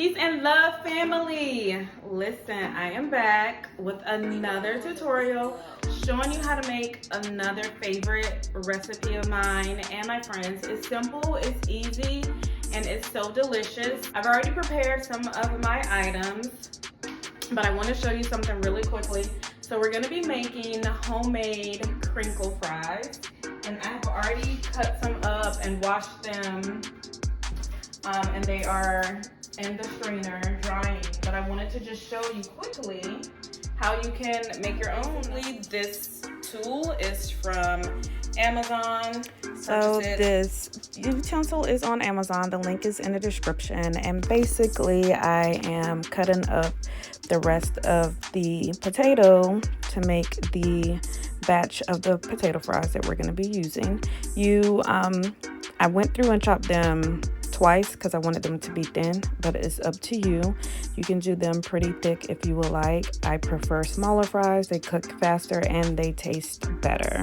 Peace and love, family. Listen, I am back with another tutorial showing you how to make another favorite recipe of mine and my friends. It's simple, it's easy, and it's so delicious. I've already prepared some of my items, but I want to show you something really quickly. So we're going to be making homemade crinkle fries, and I've already cut some up and washed them, and they are in the strainer drying. But I wanted to just show you quickly how you can make your own. This tool is from Amazon. So this utensil is on Amazon. The link is in the description. And basically I am cutting up the rest of the potato to make the batch of the potato fries that we're going to be using. I went through and chopped them twice because I wanted them to be thin, but it's up to you. You can do them pretty thick if you would like. I prefer smaller fries. They cook faster and they taste better.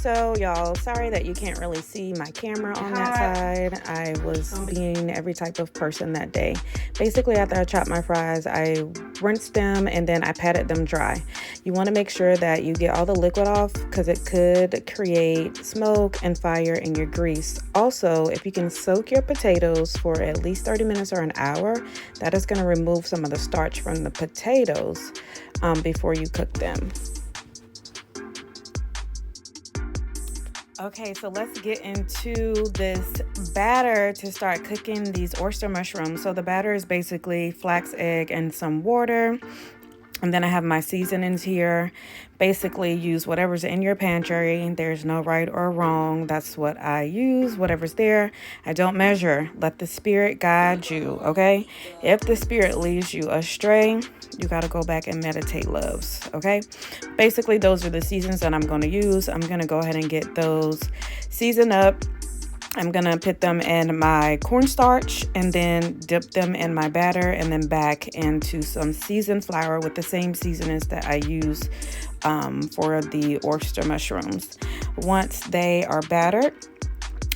So y'all, sorry that you can't really see my camera on that side. I was being every type of person that day. Basically, after I chopped my fries, I rinsed them and then I patted them dry. You want to make sure that you get all the liquid off because it could create smoke and fire in your grease. Also, if you can soak your potatoes for at least 30 minutes or an hour, that is going to remove some of the starch from the potatoes before you cook them. Okay, so let's get into this batter to start cooking these oyster mushrooms. So the batter is basically flax egg and some water. And then I have my seasonings here. Basically, use whatever's in your pantry. There's no right or wrong. That's what I use, whatever's there. I don't measure. Let the spirit guide you, okay? If the spirit leads you astray, you got to go back and meditate, loves, okay? Basically, those are the seasons that I'm going to use. I'm going to go ahead and get those seasoned up. I'm going to put them in my cornstarch and then dip them in my batter and then back into some seasoned flour with the same seasonings that I use for the oyster mushrooms. Once they are battered,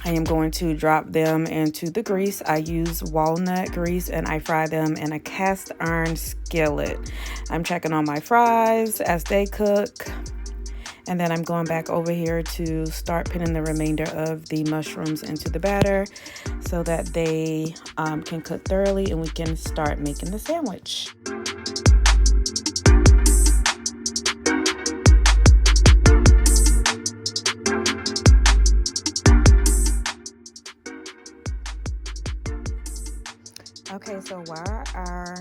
I am going to drop them into the grease. I use walnut grease and I fry them in a cast iron skillet. I'm checking on my fries as they cook. And then I'm going back over here to start putting the remainder of the mushrooms into the batter so that they can cook thoroughly and we can start making the sandwich. Okay, so while our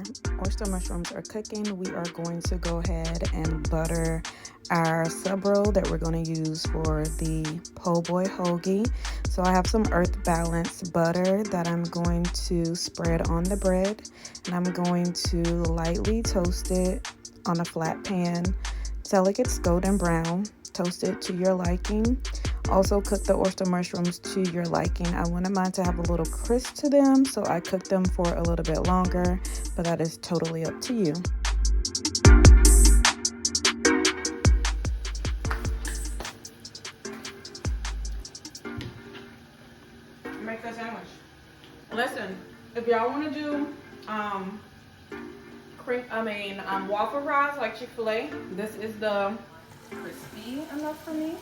oyster mushrooms are cooking, we are going to go ahead and butter our sub roll that we're going to use for the po' boy hoagie. So I have some earth balance butter that I'm going to spread on the bread, and I'm going to lightly toast it on a flat pan till it gets golden brown. Toast it to your liking. Also cook the oyster mushrooms to your liking. I wanted mine to have a little crisp to them, so I cooked them for a little bit longer, but that is totally up to you. Make that sandwich. Listen, if y'all want to do waffle fries like Chick-fil-A, this is the crispy enough for me.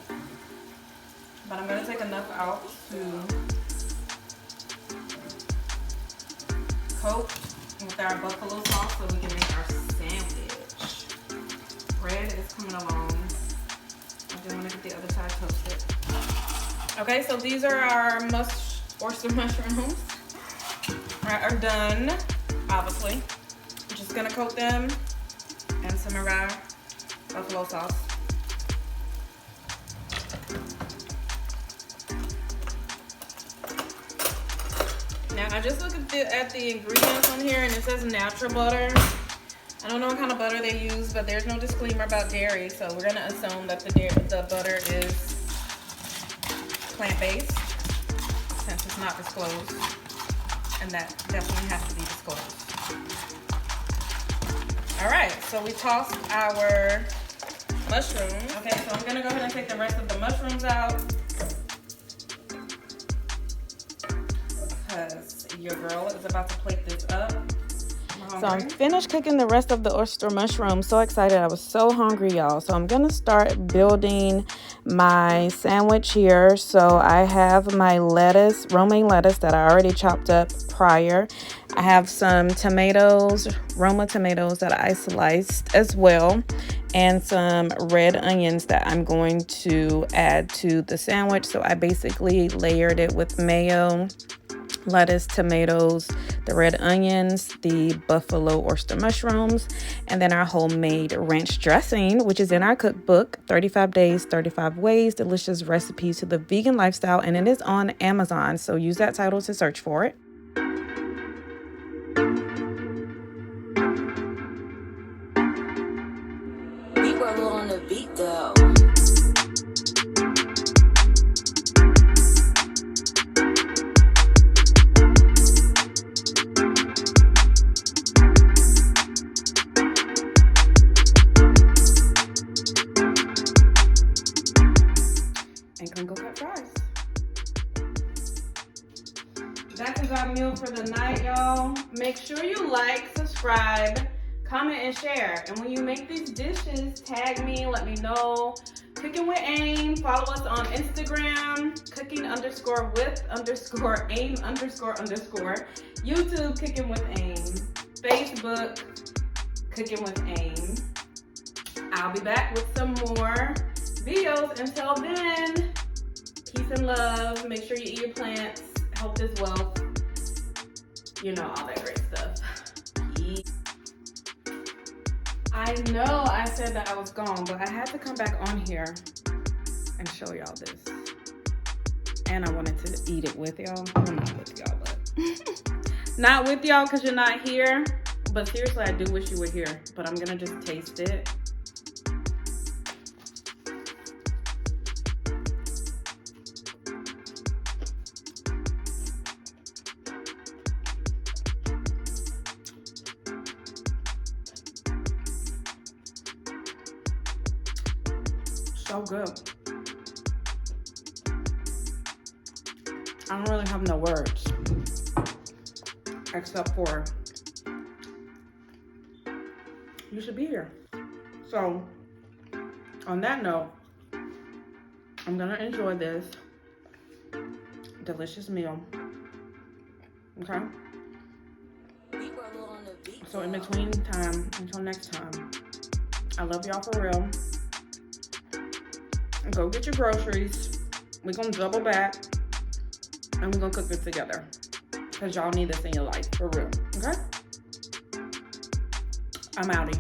But I'm going to take enough out to coat with our buffalo sauce so we can make our sandwich. Bread is coming along. I do want to get the other side toasted. Okay, so these are our oyster mushrooms. Are done, obviously. I'm just going to coat them in some of our buffalo sauce. Now I just looked at the ingredients on here and it says natural butter. I don't know what kind of butter they use, but there's no disclaimer about dairy, so we're gonna assume that the butter is plant-based since it's not disclosed, and that definitely has to be disclosed. All right, so we tossed our mushrooms. Okay, so I'm gonna go ahead and take the rest of the mushrooms out because your girl is about to plate this up. So I'm finished cooking the rest of the oyster mushroom. So excited. I was so hungry, y'all. So I'm going to start building my sandwich here. So I have my lettuce, romaine lettuce that I already chopped up prior. I have some tomatoes, Roma tomatoes that I sliced as well, and some red onions that I'm going to add to the sandwich. So I basically layered it with mayo, lettuce, tomatoes, the red onions, the buffalo oyster mushrooms, and then our homemade ranch dressing, which is in our cookbook, 35 Days, 35 Ways, Delicious Recipes to the Vegan Lifestyle, and it is on Amazon, so use that title to search for it. We roll on the beat though. And crinkle cut fries. That is our meal for the night, y'all. Make sure you like, subscribe, comment, and share. And when you make these dishes, tag me, let me know. Cooking with Aim. Follow us on Instagram, cooking_with_aim__. YouTube, Cooking with Aim. Facebook, Cooking with Aim. I'll be back with some more videos. Until then, peace and love. Make sure you eat your plants. Health is wealth. You know, all that great stuff. I know I said that I was gone, but I had to come back on here and show y'all this. And I wanted to eat it with y'all. Well, not with y'all, but not with y'all because you're not here. But seriously, I do wish you were here. But I'm gonna just taste it. So good. I don't really have no words except for you should be here. So on that note, I'm gonna enjoy this delicious meal. Okay? So in between time, until next time, I love y'all for real. Go get your groceries. We're gonna double back and we're gonna cook this together because y'all need this in your life for real. Okay? I'm outie.